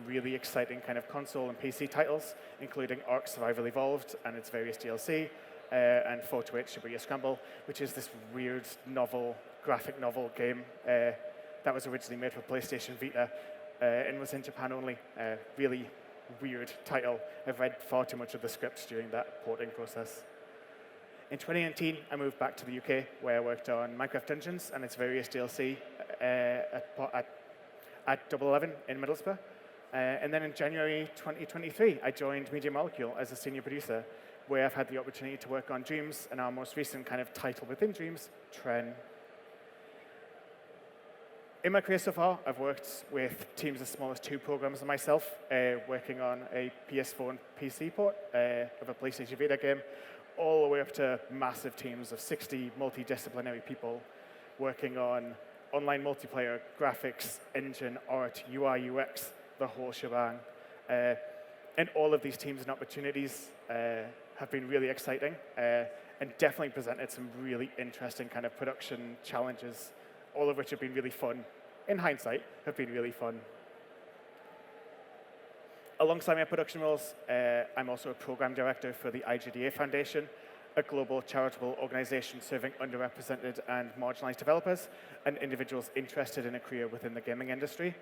really exciting kind of console and PC titles, including Ark Survival Evolved and its various DLC, and 428 Shibuya Scramble, which is this weird graphic novel game that was originally made for PlayStation Vita and was in Japan only. Really weird title. I've read far too much of the scripts during that porting process. In 2019, I moved back to the UK, where I worked on Minecraft Dungeons and its various DLC at Double 11 in Middlesbrough. And then in January 2023, I joined Media Molecule as a senior producer, where I've had the opportunity to work on Dreams and our most recent kind of title within Dreams, Tren. In my career so far, I've worked with teams as small as 2 programmers and myself, working on a PS4 and PC port of a PlayStation Vita game, all the way up to massive teams of 60 multidisciplinary people working on online multiplayer, graphics, engine, art, UI, UX, the whole shebang. And all of these teams and opportunities have been really exciting and definitely presented some really interesting kind of production challenges, all of which have been really fun. In hindsight, have been really fun. Alongside my production roles, I'm also a program director for the IGDA Foundation, a global charitable organization serving underrepresented and marginalized developers and individuals interested in a career within the gaming industry.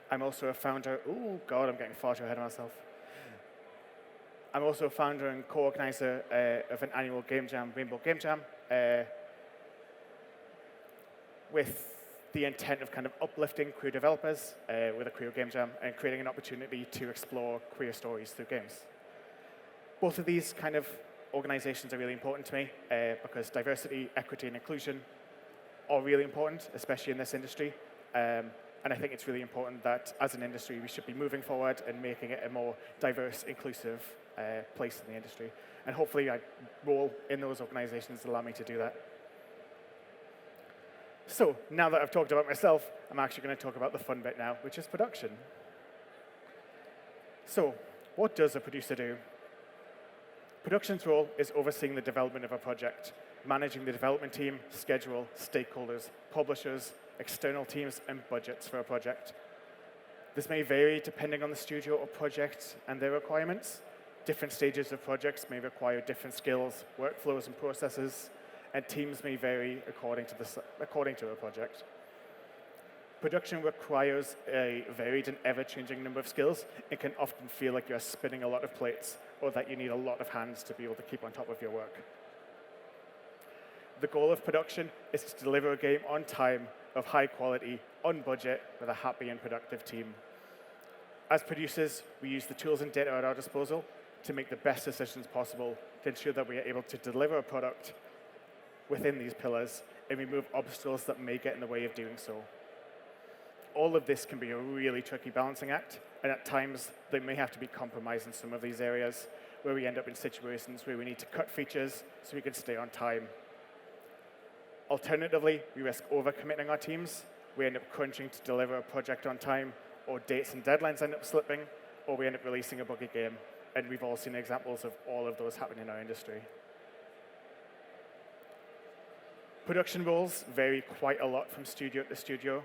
I'm also a founder, oh God, I'm getting far too ahead of myself. I'm also a founder and co-organizer of an annual game jam, Rainbow Game Jam, with the intent of kind of uplifting queer developers with a queer game jam and creating an opportunity to explore queer stories through games. Both of these kind of organizations are really important to me because diversity, equity, and inclusion are really important, especially in this industry. And I think it's really important that as an industry, we should be moving forward and making it a more diverse, inclusive place in the industry. And hopefully, my role in those organizations allow me to do that. So now that I've talked about myself, I'm actually going to talk about the fun bit now, which is production. So what does a producer do? Production's role is overseeing the development of a project, managing the development team, schedule, stakeholders, publishers, external teams, and budgets for a project. This may vary depending on the studio or project and their requirements. Different stages of projects may require different skills, workflows, and processes, and teams may vary according to a project. Production requires a varied and ever-changing number of skills. It can often feel like you're spinning a lot of plates or that you need a lot of hands to be able to keep on top of your work. The goal of production is to deliver a game on time, of high quality, on budget, with a happy and productive team. As producers, we use the tools and data at our disposal to make the best decisions possible to ensure that we are able to deliver a product within these pillars and remove obstacles that may get in the way of doing so. All of this can be a really tricky balancing act, and at times there may have to be compromise in some of these areas where we end up in situations where we need to cut features so we can stay on time. Alternatively, we risk overcommitting our teams. We end up crunching to deliver a project on time, or dates and deadlines end up slipping, or we end up releasing a buggy game. And we've all seen examples of all of those happen in our industry. Production roles vary quite a lot from studio to studio.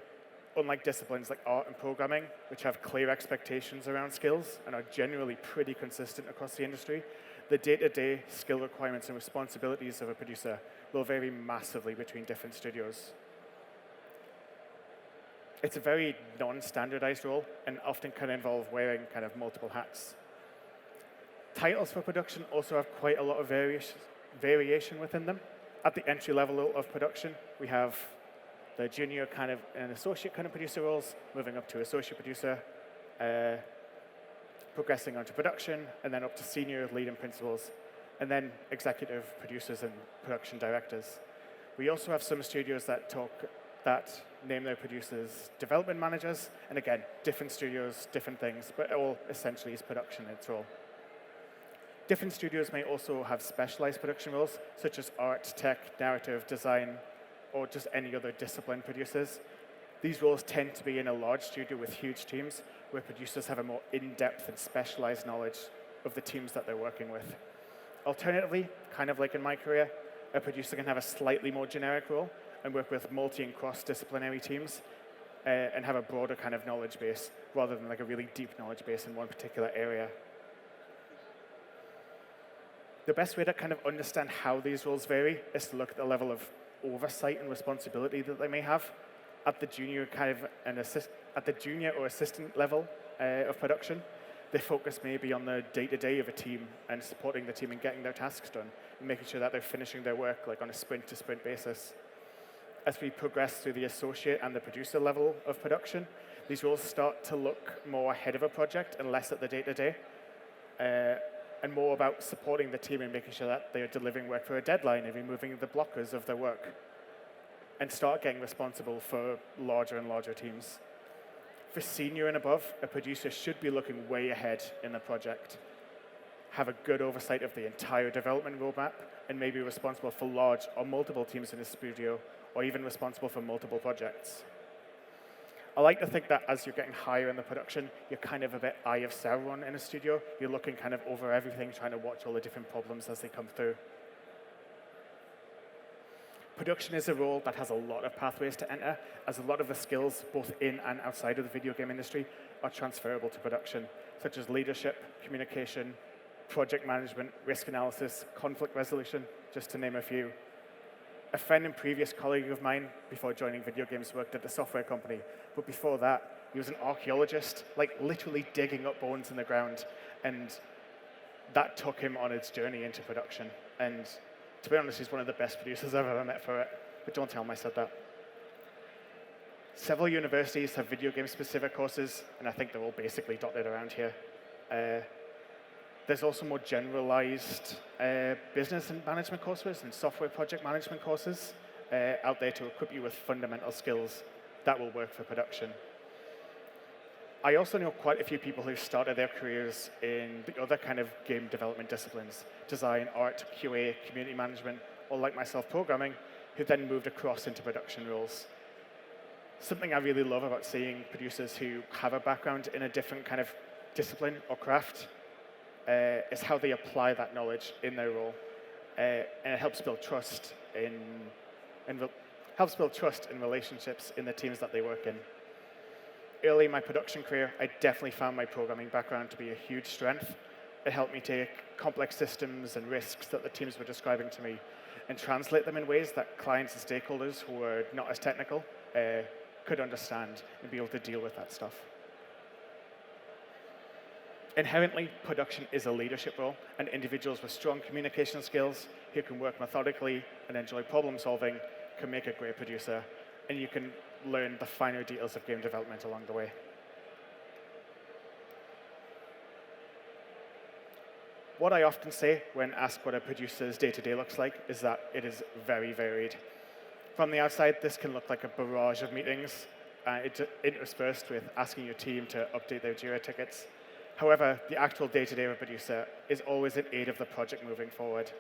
Unlike disciplines like art and programming, which have clear expectations around skills and are generally pretty consistent across the industry, the day-to-day skill requirements and responsibilities of a producer will vary massively between different studios. It's a very non-standardized role and often can involve wearing kind of multiple hats. Titles for production also have quite a lot of variation within them. At the entry level of production, we have the junior kind of and associate kind of producer roles, moving up to associate producer, progressing onto production, and then up to senior, lead, and principals, and then executive producers and production directors. We also have some studios that name their producers development managers, and again, different studios, different things, but all essentially is production in its role. Different studios may also have specialized production roles, such as art, tech, narrative, design, or just any other discipline producers. These roles tend to be in a large studio with huge teams, where producers have a more in-depth and specialized knowledge of the teams that they're working with. Alternatively, kind of like in my career, a producer can have a slightly more generic role and work with multi- and cross-disciplinary teams, and have a broader kind of knowledge base rather than like a really deep knowledge base in one particular area. The best way to kind of understand how these roles vary is to look at the level of oversight and responsibility that they may have at the junior at the junior or assistant level of production. Their focus may be on the day-to-day of a team and supporting the team and getting their tasks done and making sure that they're finishing their work like on a sprint-to-sprint basis. As we progress through the associate and the producer level of production, these roles start to look more ahead of a project and less at the day-to-day, and more about supporting the team and making sure that they are delivering work for a deadline and removing the blockers of their work, and start getting responsible for larger and larger teams. For senior and above, a producer should be looking way ahead in the project, have a good oversight of the entire development roadmap, and may be responsible for large or multiple teams in a studio, or even responsible for multiple projects. I like to think that as you're getting higher in the production, you're kind of a bit Eye of Sauron in a studio. You're looking kind of over everything, trying to watch all the different problems as they come through. Production is a role that has a lot of pathways to enter, as a lot of the skills, both in and outside of the video game industry, are transferable to production, such as leadership, communication, project management, risk analysis, conflict resolution, just to name a few. A friend and previous colleague of mine, before joining video games, worked at a software company. But before that, he was an archaeologist, like literally digging up bones in the ground. And that took him on his journey into production. And to be honest, he's one of the best producers I've ever met for it. But don't tell him I said that. Several universities have video game specific courses, and I think they're all basically dotted around here. There's also more generalized business and management courses and software project management courses out there to equip you with fundamental skills that will work for production. I also know quite a few people who started their careers in the other kind of game development disciplines, design, art, QA, community management, or like myself, programming, who then moved across into production roles. Something I really love about seeing producers who have a background in a different kind of discipline or craft is how they apply that knowledge in their role, and it helps build trust in relationships in the teams that they work in. Early in my production career, I definitely found my programming background to be a huge strength. It helped me take complex systems and risks that the teams were describing to me and translate them in ways that clients and stakeholders who were not as technical could understand and be able to deal with that stuff. Inherently, production is a leadership role, and individuals with strong communication skills who can work methodically and enjoy problem solving can make a great producer, and you can learn the finer details of game development along the way. What I often say when asked what a producer's day-to-day looks like is that it is very varied. From the outside, this can look like a barrage of meetings, interspersed with asking your team to update their Jira tickets. However, the actual day-to-day of a producer is always in aid of the project moving forward,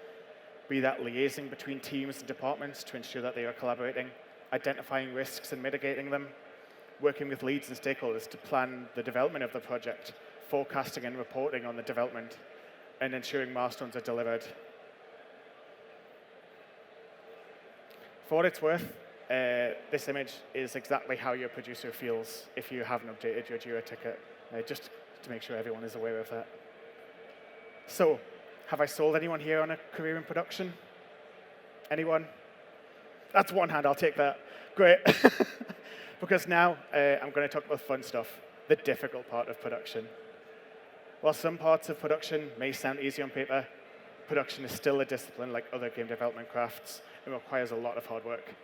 be that liaising between teams and departments to ensure that they are collaborating, identifying risks and mitigating them, working with leads and stakeholders to plan the development of the project, forecasting and reporting on the development, and ensuring milestones are delivered. For what it's worth, this image is exactly how your producer feels if you haven't updated your Jira ticket, just to make sure everyone is aware of that. So, have I sold anyone here on a career in production? Anyone? That's one hand, I'll take that. Great. Because now I'm going to talk about fun stuff, the difficult part of production. While some parts of production may sound easy on paper, production is still a discipline like other game development crafts and requires a lot of hard work.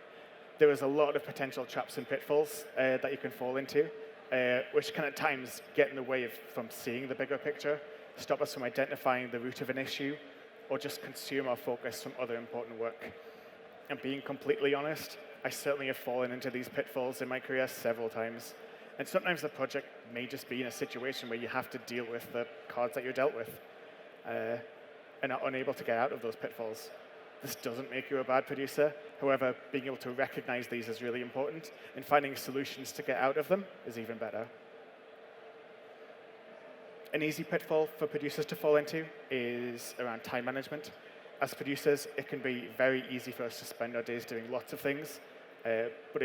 There is a lot of potential traps and pitfalls that you can fall into, which can at times get in the way from seeing the bigger picture, stop us from identifying the root of an issue, or just consume our focus from other important work. And being completely honest, I certainly have fallen into these pitfalls in my career several times. And sometimes the project may just be in a situation where you have to deal with the cards that you're dealt with and are unable to get out of those pitfalls. This doesn't make you a bad producer. However, being able to recognize these is really important, and finding solutions to get out of them is even better. An easy pitfall for producers to fall into is around time management. As producers, it can be very easy for us to spend our days doing lots of things but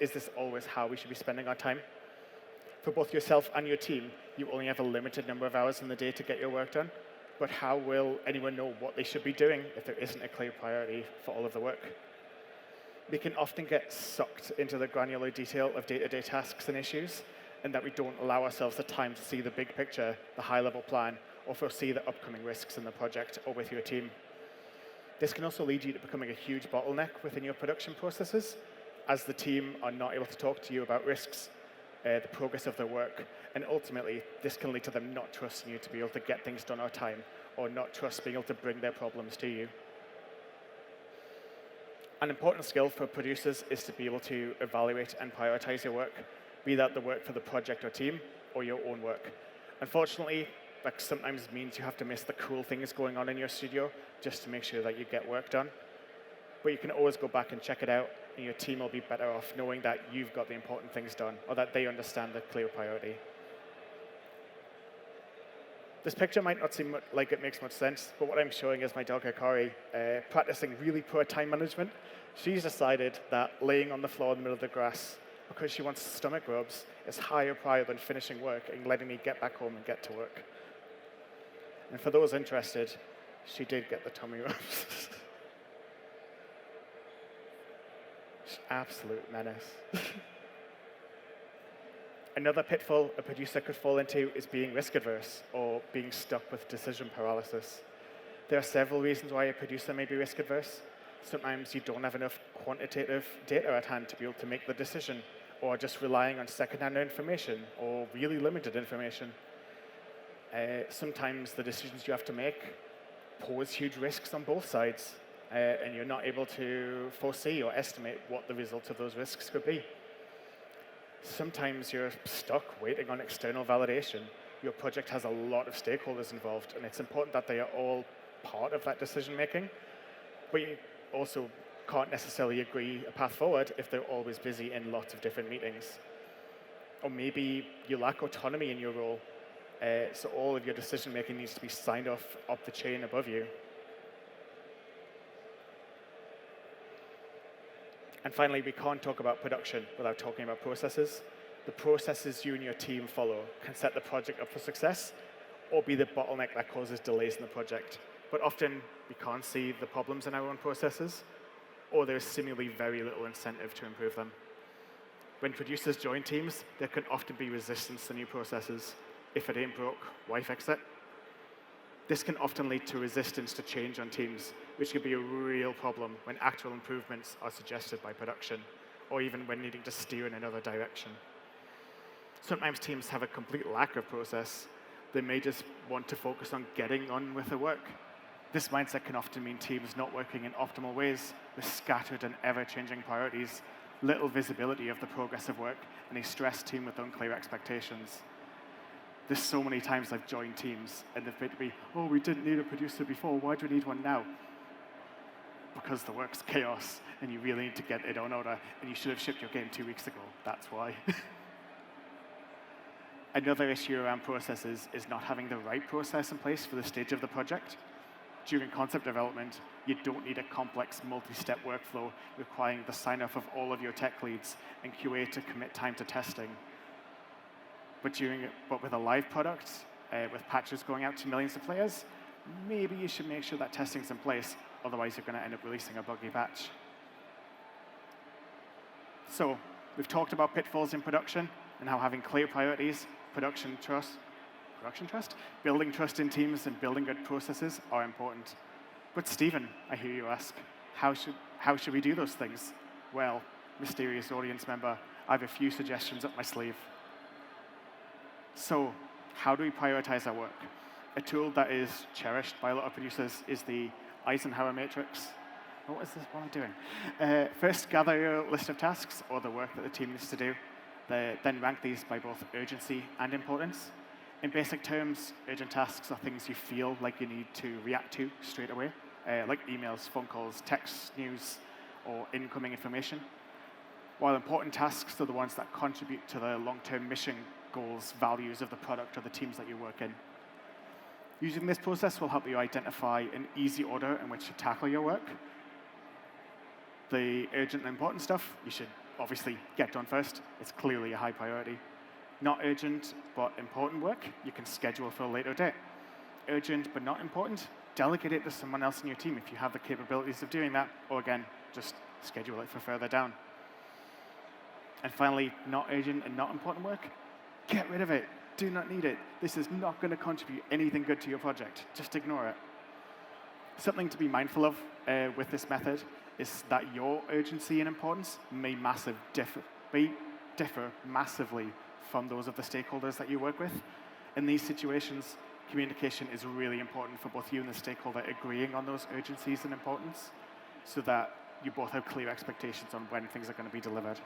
is this always how we should be spending our time? For both yourself and your team, you only have a limited number of hours in the day to get your work done. But how will anyone know what they should be doing if there isn't a clear priority for all of the work? We can often get sucked into the granular detail of day-to-day tasks and issues, and that we don't allow ourselves the time to see the big picture, the high-level plan, or foresee the upcoming risks in the project or with your team. This can also lead you to becoming a huge bottleneck within your production processes, as the team are not able to talk to you about risks, the progress of their work, and ultimately, this can lead to them not trusting you to be able to get things done on time, or not trust being able to bring their problems to you. An important skill for producers is to be able to evaluate and prioritize your work, be that the work for the project or team, or your own work. Unfortunately, that sometimes means you have to miss the cool things going on in your studio just to make sure that you get work done. But you can always go back and check it out, and your team will be better off knowing that you've got the important things done, or that they understand the clear priority. This picture might not seem like it makes much sense, but what I'm showing is my dog Hikari practicing really poor time management. She's decided that laying on the floor in the middle of the grass, because she wants stomach rubs, is higher prior than finishing work and letting me get back home and get to work. And for those interested, she did get the tummy rubs. Absolute menace. Another pitfall a producer could fall into is being risk-averse or being stuck with decision paralysis. There are several reasons why a producer may be risk-averse. Sometimes you don't have enough quantitative data at hand to be able to make the decision, or just relying on second-hand information or really limited information. Sometimes the decisions you have to make pose huge risks on both sides, and you're not able to foresee or estimate what the result of those risks could be. Sometimes you're stuck waiting on external validation. Your project has a lot of stakeholders involved, and it's important that they are all part of that decision-making. But you also can't necessarily agree a path forward if they're always busy in lots of different meetings. Or maybe you lack autonomy in your role, so all of your decision-making needs to be signed off up the chain above you. And finally, we can't talk about production without talking about processes. The processes you and your team follow can set the project up for success or be the bottleneck that causes delays in the project. But often, we can't see the problems in our own processes, or there is seemingly very little incentive to improve them. When producers join teams, there can often be resistance to new processes. If it ain't broke, why fix it? This can often lead to resistance to change on teams, which can be a real problem when actual improvements are suggested by production, or even when needing to steer in another direction. Sometimes teams have a complete lack of process. They may just want to focus on getting on with the work. This mindset can often mean teams not working in optimal ways, with scattered and ever-changing priorities, little visibility of the progress of work, and a stressed team with unclear expectations. There's so many times I've joined teams, and they've made me, oh, we didn't need a producer before, why do we need one now? Because the work's chaos, and you really need to get it on order, and you should have shipped your game 2 weeks ago, that's why. Another issue around processes is not having the right process in place for the stage of the project. During concept development, you don't need a complex multi-step workflow requiring the sign-off of all of your tech leads and QA to commit time to testing. But with a live product, with patches going out to millions of players, maybe you should make sure that testing's in place, otherwise you're going to end up releasing a buggy patch. So we've talked about pitfalls in production and how having clear priorities, production trust, building trust in teams and building good processes are important. But Stephen, I hear you ask, how should we do those things? Well, mysterious audience member, I have a few suggestions up my sleeve. So, how do we prioritize our work? A tool that is cherished by a lot of producers is the Eisenhower matrix. What is this? What am I doing? First, gather your list of tasks or the work that the team needs to do. Then rank these by both urgency and importance. In basic terms, urgent tasks are things you feel like you need to react to straight away, like emails, phone calls, text, news, or incoming information. While important tasks are the ones that contribute to the long-term mission, goals, values of the product or the teams that you work in. Using this process will help you identify an easy order in which to tackle your work. The urgent and important stuff, you should obviously get done first. It's clearly a high priority. Not urgent but important work, you can schedule for a later date. Urgent but not important, delegate it to someone else in your team if you have the capabilities of doing that, or again, just schedule it for further down. And finally, not urgent and not important work, get rid of it. Do not need it. This is not going to contribute anything good to your project. Just ignore it. Something to be mindful of with this method is that your urgency and importance may differ massively from those of the stakeholders that you work with. In these situations, communication is really important for both you and the stakeholder agreeing on those urgencies and importance so that you both have clear expectations on when things are going to be delivered.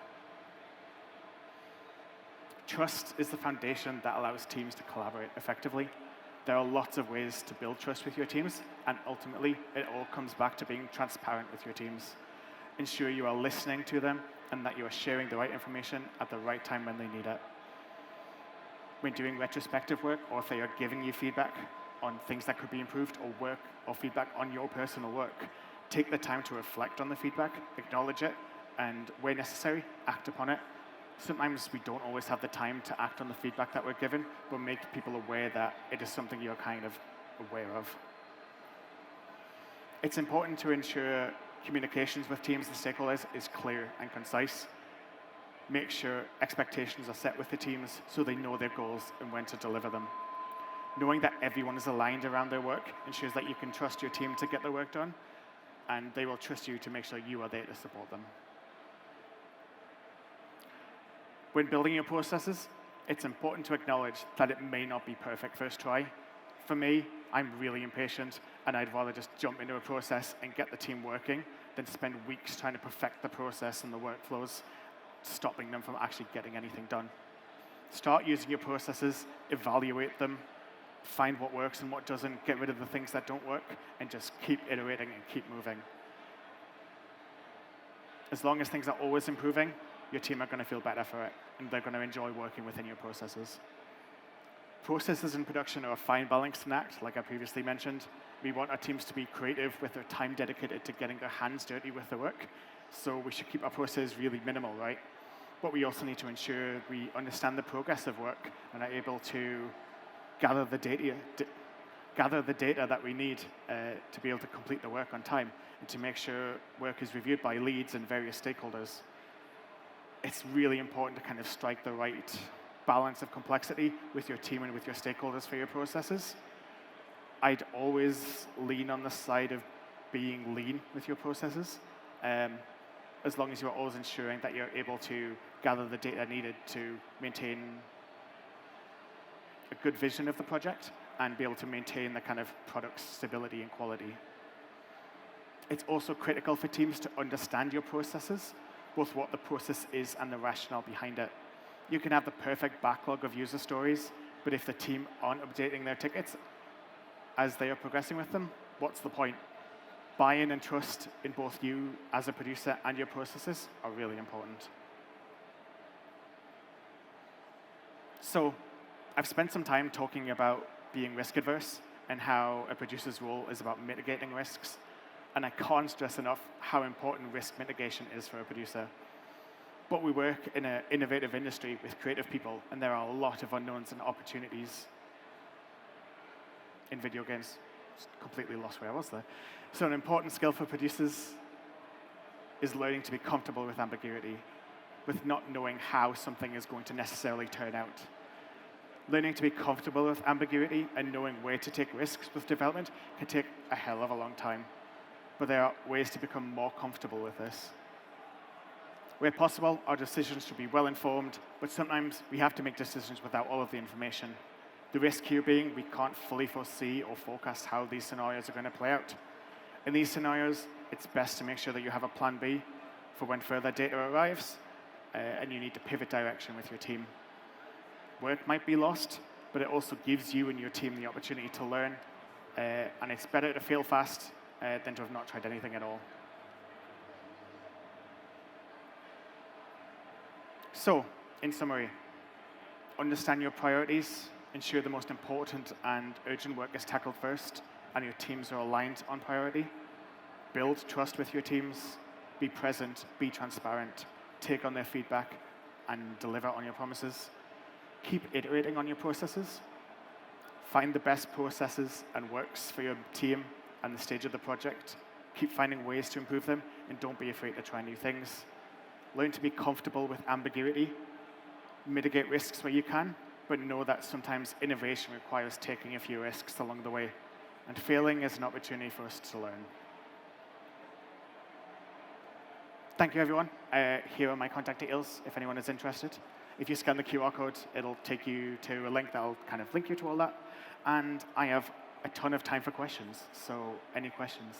Trust is the foundation that allows teams to collaborate effectively. There are lots of ways to build trust with your teams, and ultimately, it all comes back to being transparent with your teams. Ensure you are listening to them and that you are sharing the right information at the right time when they need it. When doing retrospective work, or if they are giving you feedback on things that could be improved, or work or feedback on your personal work, take the time to reflect on the feedback, acknowledge it, and where necessary, act upon it. Sometimes we don't always have the time to act on the feedback that we're given, but make people aware that it is something you're kind of aware of. It's important to ensure communications with teams and stakeholders is clear and concise. Make sure expectations are set with the teams so they know their goals and when to deliver them. Knowing that everyone is aligned around their work ensures that you can trust your team to get the work done, and they will trust you to make sure you are there to support them. When building your processes, it's important to acknowledge that it may not be perfect first try. For me, I'm really impatient, and I'd rather just jump into a process and get the team working than spend weeks trying to perfect the process and the workflows, stopping them from actually getting anything done. Start using your processes, evaluate them, find what works and what doesn't, get rid of the things that don't work, and just keep iterating and keep moving. As long as things are always improving, your team are going to feel better for it, and they're going to enjoy working within your processes. Processes in production are a fine balancing act, like I previously mentioned. We want our teams to be creative with their time dedicated to getting their hands dirty with the work, so we should keep our processes really minimal, right? But we also need to ensure we understand the progress of work and are able to gather the data that we need to be able to complete the work on time and to make sure work is reviewed by leads and various stakeholders. It's really important to kind of strike the right balance of complexity with your team and with your stakeholders for your processes. I'd always lean on the side of being lean with your processes, as long as you're always ensuring that you're able to gather the data needed to maintain a good vision of the project and be able to maintain the kind of product stability and quality. It's also critical for teams to understand your processes, both what the process is and the rationale behind it. You can have the perfect backlog of user stories, but if the team aren't updating their tickets as they are progressing with them, what's the point? Buy-in and trust in both you as a producer and your processes are really important. So I've spent some time talking about being risk-averse and how a producer's role is about mitigating risks. And I can't stress enough how important risk mitigation is for a producer. But we work in an innovative industry with creative people, and there are a lot of unknowns and opportunities in video games. Just completely lost where I was there. So an important skill for producers is learning to be comfortable with ambiguity, with not knowing how something is going to necessarily turn out. Learning to be comfortable with ambiguity and knowing where to take risks with development can take a hell of a long time. But there are ways to become more comfortable with this. Where possible, our decisions should be well-informed, but sometimes we have to make decisions without all of the information. The risk here being we can't fully foresee or forecast how these scenarios are going to play out. In these scenarios, it's best to make sure that you have a plan B for when further data arrives, and you need to pivot direction with your team. Work might be lost, but it also gives you and your team the opportunity to learn, and it's better to fail fast than to have not tried anything at all. So, in summary, understand your priorities, ensure the most important and urgent work is tackled first, and your teams are aligned on priority. Build trust with your teams, be present, be transparent, take on their feedback, and deliver on your promises. Keep iterating on your processes. Find the best processes and works for your team and the stage of the project. Keep finding ways to improve them, and don't be afraid to try new things. Learn to be comfortable with ambiguity. Mitigate risks where you can, but know that sometimes innovation requires taking a few risks along the way. And failing is an opportunity for us to learn. Thank you, everyone. Here are my contact details if anyone is interested. If you scan the QR code, it'll take you to a link that'll kind of link you to all that. And I have a ton of time for questions, so any questions?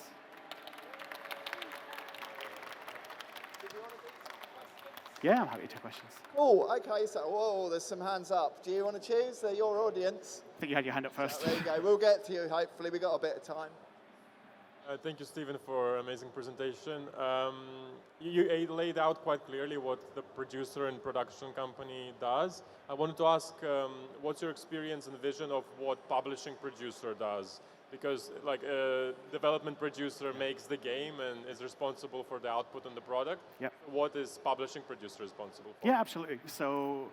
Yeah, I'm happy to take questions. Oh, okay, so, whoa, there's some hands up. Do you want to choose? They're your audience. I think you had your hand up first. There you go. We'll get to you, hopefully. We've got a bit of time. Thank you, Stephen, for an amazing presentation. You laid out quite clearly what the producer and production company does. I wanted to ask, what's your experience and vision of what publishing producer does? Because like a development producer makes the game and is responsible for the output and the product. Yep. What is publishing producer responsible for? Yeah, absolutely. So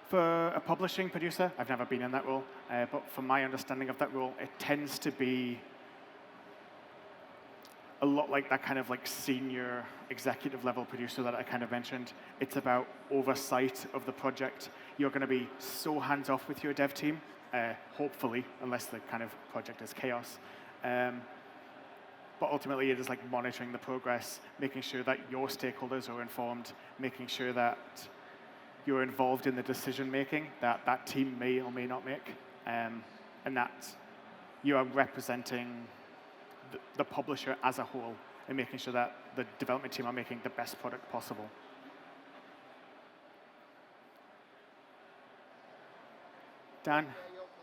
for a publishing producer, I've never been in that role, but from my understanding of that role, it tends to be a lot like that kind of like senior executive level producer that I kind of mentioned. It's about oversight of the project. You're going to be so hands-off with your dev team, hopefully, unless the kind of project is chaos. But ultimately, it is like monitoring the progress, making sure that your stakeholders are informed, making sure that you're involved in the decision-making that that team may or may not make, and that you are representing the publisher as a whole and making sure that the development team are making the best product possible. Dan?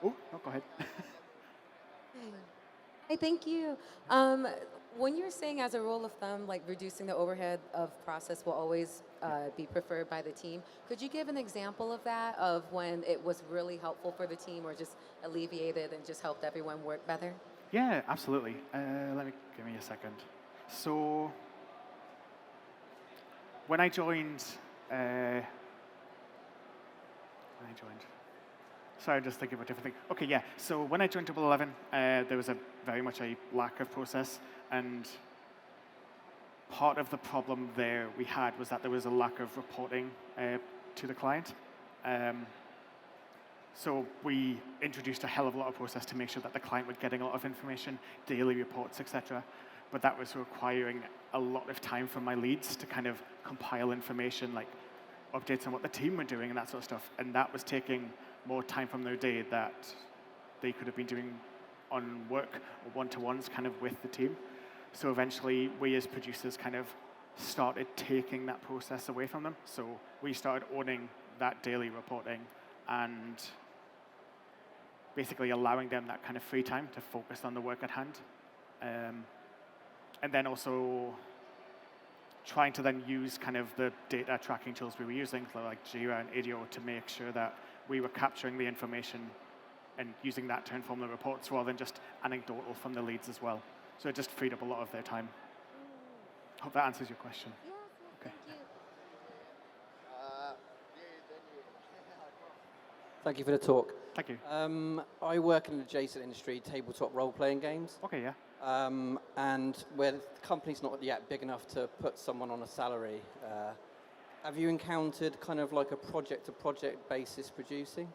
Oh, no, go ahead. Hi, thank you. When you're saying as a rule of thumb, like reducing the overhead of process will always be preferred by the team, could you give an example of that, of when it was really helpful for the team or just alleviated and just helped everyone work better? Yeah, absolutely. Give me a second. So when I joined, sorry, I'm just thinking about different things. Okay, yeah. So when I joined 11, there was very much a lack of process, and part of the problem there we had was that there was a lack of reporting to the client. So we introduced a hell of a lot of process to make sure that the client was getting a lot of information, daily reports, etc. But that was requiring a lot of time from my leads to kind of compile information, like updates on what the team were doing and that sort of stuff. And that was taking more time from their day that they could have been doing on work or one-to-ones kind of with the team. So eventually, we as producers kind of started taking that process away from them. So we started owning that daily reporting and basically allowing them that kind of free time to focus on the work at hand. And then also trying to then use kind of the data tracking tools we were using, like Jira and ADO, to make sure that we were capturing the information and using that to inform the reports rather than just anecdotal from the leads as well. So it just freed up a lot of their time. Hope that answers your question. Yes, Okay. thank you. Thank you for the talk. Thank you. I work in an adjacent industry, tabletop role-playing games. Okay, yeah. And where the company's not yet big enough to put someone on a salary, have you encountered kind of like a project-to-project basis producing?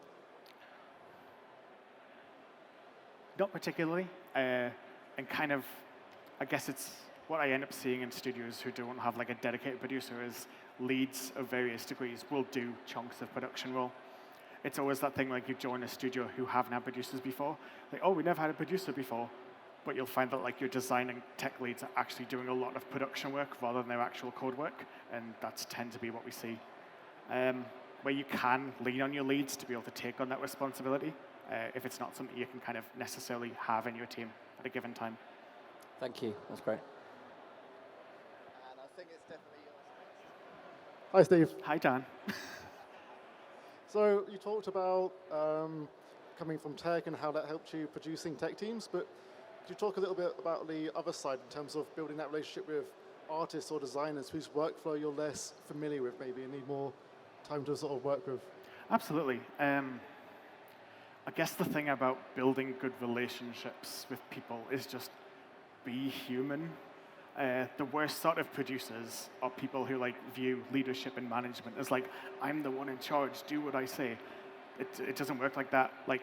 Not particularly. And kind of, I guess it's what I end up seeing in studios who don't have like a dedicated producer is leads of various degrees will do chunks of production role. It's always that thing like you join a studio who haven't had producers before. Like, oh, we never had a producer before. But you'll find that like your design and tech leads are actually doing a lot of production work rather than their actual code work. And that's tend to be what we see. Where you can lean on your leads to be able to take on that responsibility if it's not something you can kind of necessarily have in your team at a given time. Thank you. That's great. And I think it's definitely yours. Hi, Steve. Hi, Dan. So you talked about coming from tech and how that helped you producing tech teams, but could you talk a little bit about the other side in terms of building that relationship with artists or designers whose workflow you're less familiar with maybe and need more time to sort of work with? Absolutely. I guess the thing about building good relationships with people is just be human. The worst sort of producers are people who like view leadership and management as like, I'm the one in charge, do what I say. It doesn't work like that. Like,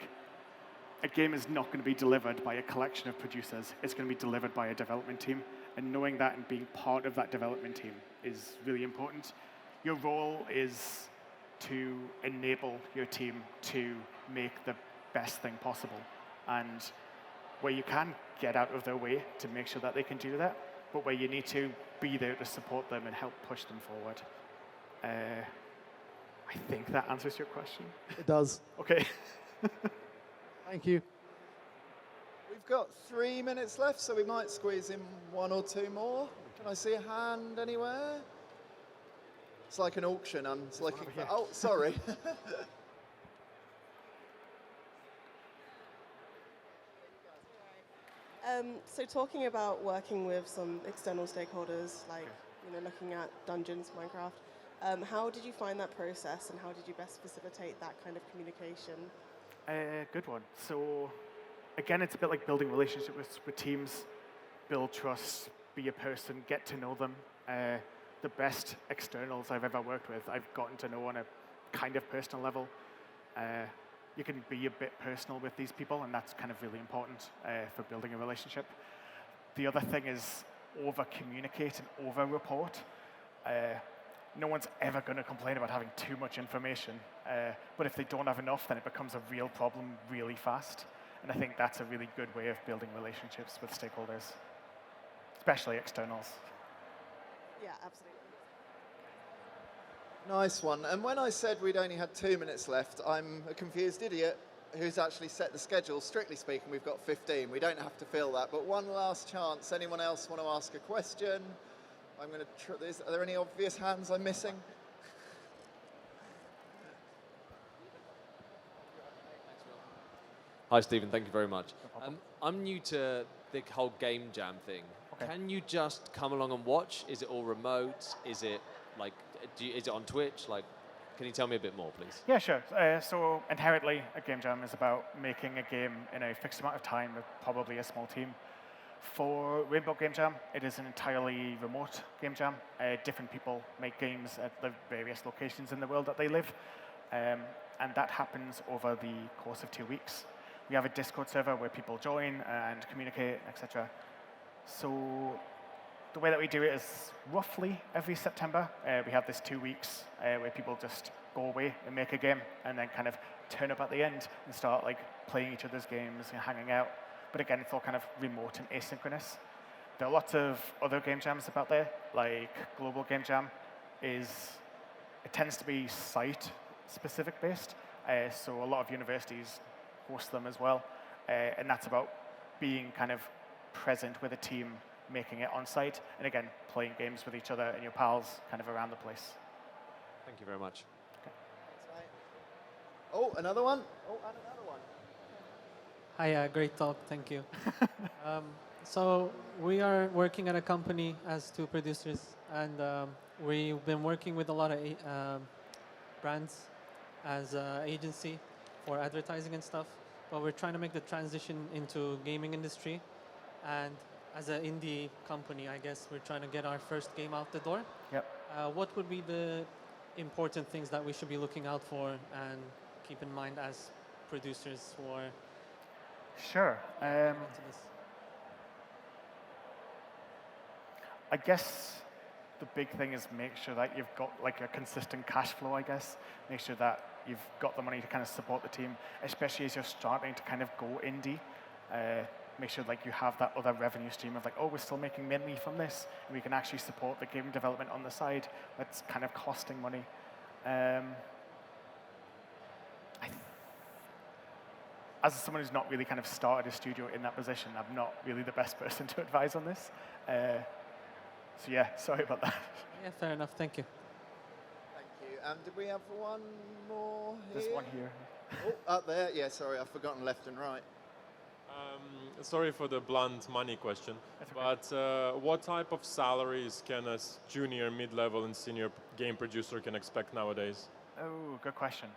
a game is not going to be delivered by a collection of producers. It's going to be delivered by a development team. And knowing that and being part of that development team is really important. Your role is to enable your team to make the best thing possible. And where you can, get out of their way to make sure that they can do that. But where you need to, be there to support them and help push them forward. I think that answers your question. It does. Okay. Thank you. We've got 3 minutes left, so we might squeeze in 1 or 2 more. Can I see a hand anywhere? It's like an auction. I'm just looking for. Oh, sorry. So talking about working with some external stakeholders, like looking at Dungeons, Minecraft, how did you find that process, and how did you best facilitate that kind of communication? Good one. So, again, it's a bit like building relationships with teams. Build trust, be a person, get to know them. The best externals I've ever worked with, I've gotten to know on a kind of personal level. You can be a bit personal with these people, and that's kind of really important for building a relationship. The other thing is over-communicate and over-report. No one's ever going to complain about having too much information, but if they don't have enough, then it becomes a real problem really fast. And I think that's a really good way of building relationships with stakeholders, especially externals. Yeah, absolutely. Nice one. And when I said we'd only had 2 minutes left, I'm a confused idiot who's actually set the schedule. Strictly speaking, we've got 15. We don't have to fill that. But one last chance. Anyone else want to ask a question? I'm going to. Are there any obvious hands I'm missing? Hi, Stephen. Thank you very much. I'm new to the whole game jam thing. Okay. Can you just come along and watch? Is it all remote? Is it like, is it on Twitch? Like, can you tell me a bit more, please? Yeah, sure. So inherently, a game jam is about making a game in a fixed amount of time with probably a small team. For Rainbow Game Jam, it is an entirely remote game jam. Different people make games at the various locations in the world that they live. And that happens over the course of 2 weeks. We have a Discord server where people join and communicate, etc. So the way that we do it is roughly every September. We have this 2 weeks where people just go away and make a game and then kind of turn up at the end and start like playing each other's games and hanging out. But again, it's all kind of remote and asynchronous. There are lots of other game jams about there, like Global Game Jam it tends to be site-specific based. So a lot of universities host them as well. And that's about being kind of present with a team, making it on site, and again, playing games with each other and your pals kind of around the place. Thank you very much. That's right. Oh, another one. Oh, and another one. Hi, great talk, thank you. So we are working at a company as 2 producers, and we've been working with a lot of brands as an agency for advertising and stuff, but we're trying to make the transition into gaming industry, and as an indie company, I guess we're trying to get our first game out the door. Yep. What would be the important things that we should be looking out for and keep in mind as producers for Sure. into this? I guess the big thing is make sure that you've got like a consistent cash flow, I guess. Make sure that you've got the money to kind of support the team, especially as you're starting to kind of go indie. Make sure like you have that other revenue stream of like, oh, we're still making money from this, and we can actually support the game development on the side that's kind of costing money. As someone who's not really kind of started a studio in that position, I'm not really the best person to advise on this. So yeah, sorry about that. Yeah, fair enough. Thank you. Thank you. Did we have one more here? There's one here. Oh, up there. Yeah, sorry, I've forgotten left and right. Sorry for the blunt money question, but what type of salaries can a junior, mid-level, and senior game producer can expect nowadays? Oh, good question.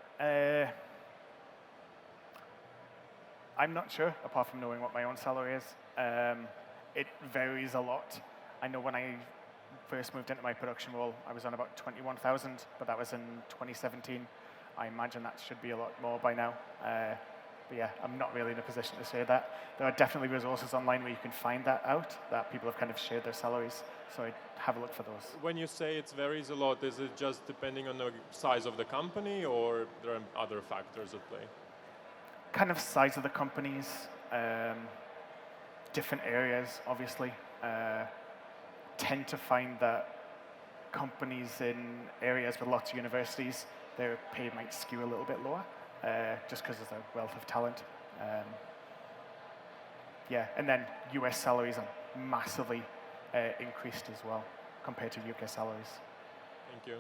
I'm not sure, apart from knowing what my own salary is. It varies a lot. I know when I first moved into my production role, I was on about 21,000, but that was in 2017. I imagine that should be a lot more by now. But yeah, I'm not really in a position to say that. There are definitely resources online where you can find that out, that people have kind of shared their salaries. So I'd have a look for those. When you say it varies a lot, is it just depending on the size of the company, or there are other factors at play? Kind of size of the companies, different areas, obviously. Tend to find that companies in areas with lots of universities, their pay might skew a little bit lower, just because of the wealth of talent. Yeah, and then US salaries are massively increased as well compared to UK salaries. Thank you.